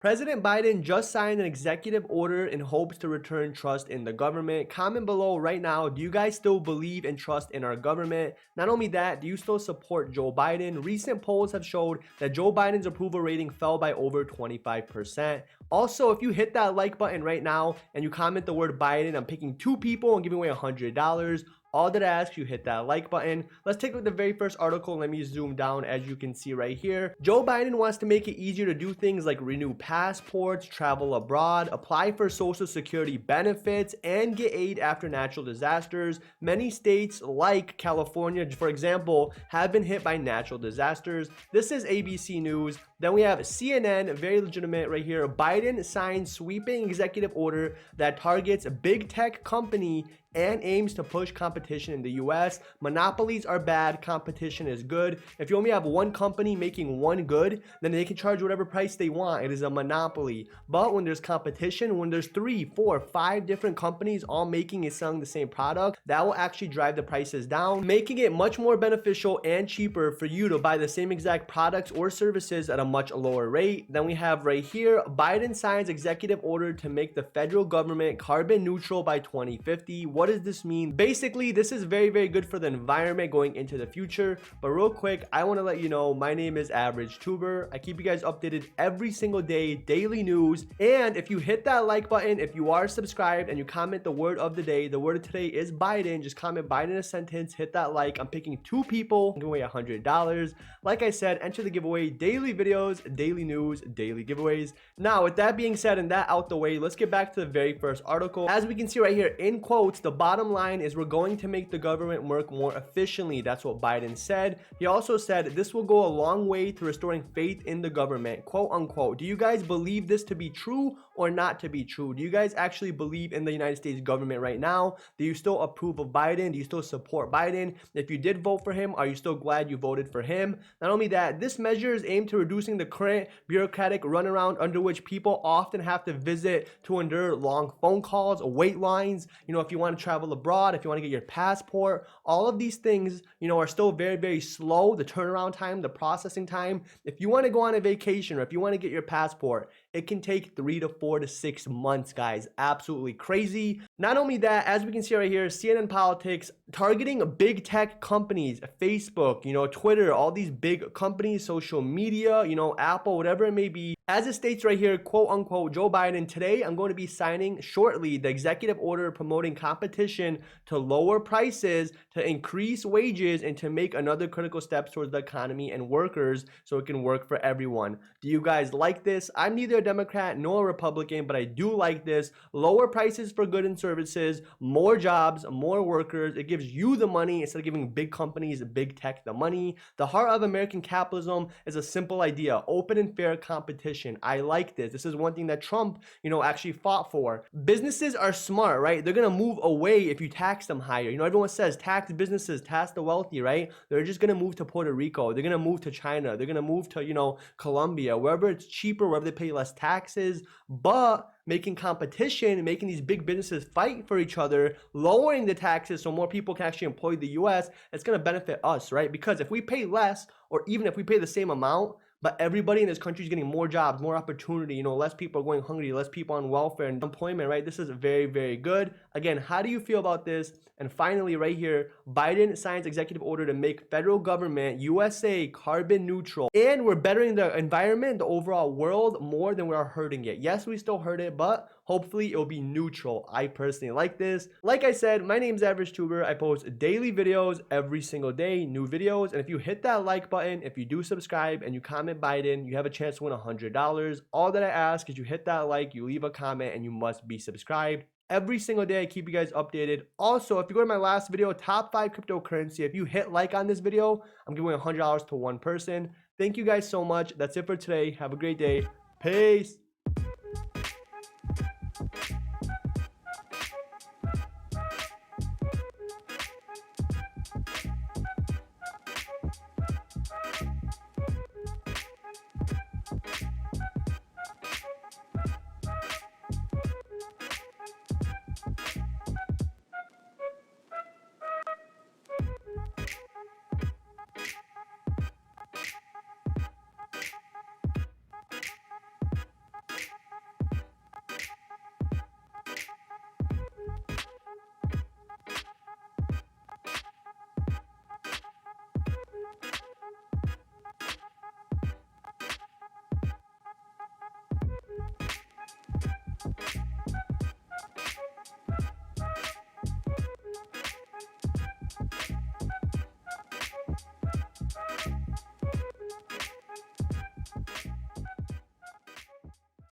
President Biden just signed an executive order in hopes to return trust in the government. Comment below right now, do you guys still believe and trust in our government? Not only that, do you still support Joe Biden? Recent polls have showed that Joe Biden's approval rating fell by over 25%. Also, if you hit that like button right now and you comment the word Biden, I'm picking 2 people and giving away $100. All that I ask, you hit that like button. Let's take a look at the very first article. Let me zoom down. As you can see right here, Joe Biden wants to make it easier to do things like renew passports, travel abroad, apply for social security benefits, and get aid after natural disasters. Many states like California, for example, have been hit by natural disasters. This is ABC News. Then we have CNN, very legitimate right here. Biden signs sweeping executive order that targets big tech company and aims to push competition in the US. Monopolies are bad, competition is good. If you only have one company making one good, then they can charge whatever price they want. It is a monopoly. But when there's competition, when there's 3, 4, 5 different companies all making and selling the same product, that will actually drive the prices down, making it much more beneficial and cheaper for you to buy the same exact products or services at a much lower rate. Then we have right here, Biden signs executive order to make the federal government carbon neutral by 2050. What does this mean? Basically, this is very, very good for the environment going into the future. But real quick, I want to let you know, my name is Average Tuber. I keep you guys updated every single day, daily news. And if you hit that like button, if you are subscribed and you comment the word of the day, the word of today is Biden. Just comment Biden in a sentence, hit that like. I'm picking 2 people, I'm giving away $100. Like I said, enter the giveaway, daily videos, daily news, daily giveaways. Now, with that being said and that out the way, let's get back to the very first article. As we can see right here, in quotes, the bottom line is we're going to make the government work more efficiently. That's what Biden said. He also said this will go a long way to restoring faith in the government, quote unquote. Do you guys believe this to be true or not to be true? Do you guys actually believe in the United States government right now? Do you still approve of Biden? Do you still support Biden? If you did vote for him, are you still glad you voted for him? Not only that, this measure is aimed to reducing the current bureaucratic runaround under which people often have to visit to endure long phone calls, wait lines. You know, if you want to travel abroad, if you want to get your passport, all of these things, you know, are still very, very slow. The turnaround time, the processing time. If you want to go on a vacation or if you want to get your passport, it can take 3 to 4 to 6 months, guys. Absolutely crazy. Not only that, as we can see right here, CNN Politics targeting big tech companies, Facebook, you know, Twitter, all these big companies, social media, you know, Apple, whatever it may be. As it states right here, quote unquote, Joe Biden, today I'm going to be signing shortly the executive order promoting competition to lower prices, to increase wages, and to make another critical steps towards the economy and workers so it can work for everyone. Do you guys like this? I'm neither a Democrat nor a Republican, but I do like this. Lower prices for goods and services, more jobs, more workers. It gives you the money instead of giving big companies, big tech the money. The heart of American capitalism is a simple idea, open and fair competition. I like this. This is one thing that Trump, you know, actually fought for. Businesses are smart, right? They're going to move away if you tax them higher. You know, everyone says tax businesses, tax the wealthy, right? They're just going to move to Puerto Rico. They're going to move to China. They're going to move to, you know, Colombia, wherever it's cheaper, wherever they pay less taxes. But making competition, making these big businesses fight for each other, lowering the taxes so more people can actually employ the US, it's going to benefit us, right? Because if we pay less, or even if we pay the same amount, but everybody in this country is getting more jobs, more opportunity, you know, less people are going hungry, less people on welfare and unemployment, right? This is very, very good. Again, how do you feel about this? And finally, right here, Biden signs executive order to make federal government, USA, carbon neutral. And we're bettering the environment, the overall world, more than we are hurting it. Yes, we still hurt it, but hopefully it'll be neutral. I personally like this. Like I said, my name's Average Tuber. I post daily videos every single day, new videos. And if you hit that like button, if you do subscribe and you comment Biden, you have a chance to win $100. All that I ask is you hit that like, you leave a comment, and you must be subscribed. Every single day, I keep you guys updated. Also, if you go to my last video, top 5 cryptocurrency, if you hit like on this video, I'm giving $100 to one person. Thank you guys so much. That's it for today. Have a great day. Peace.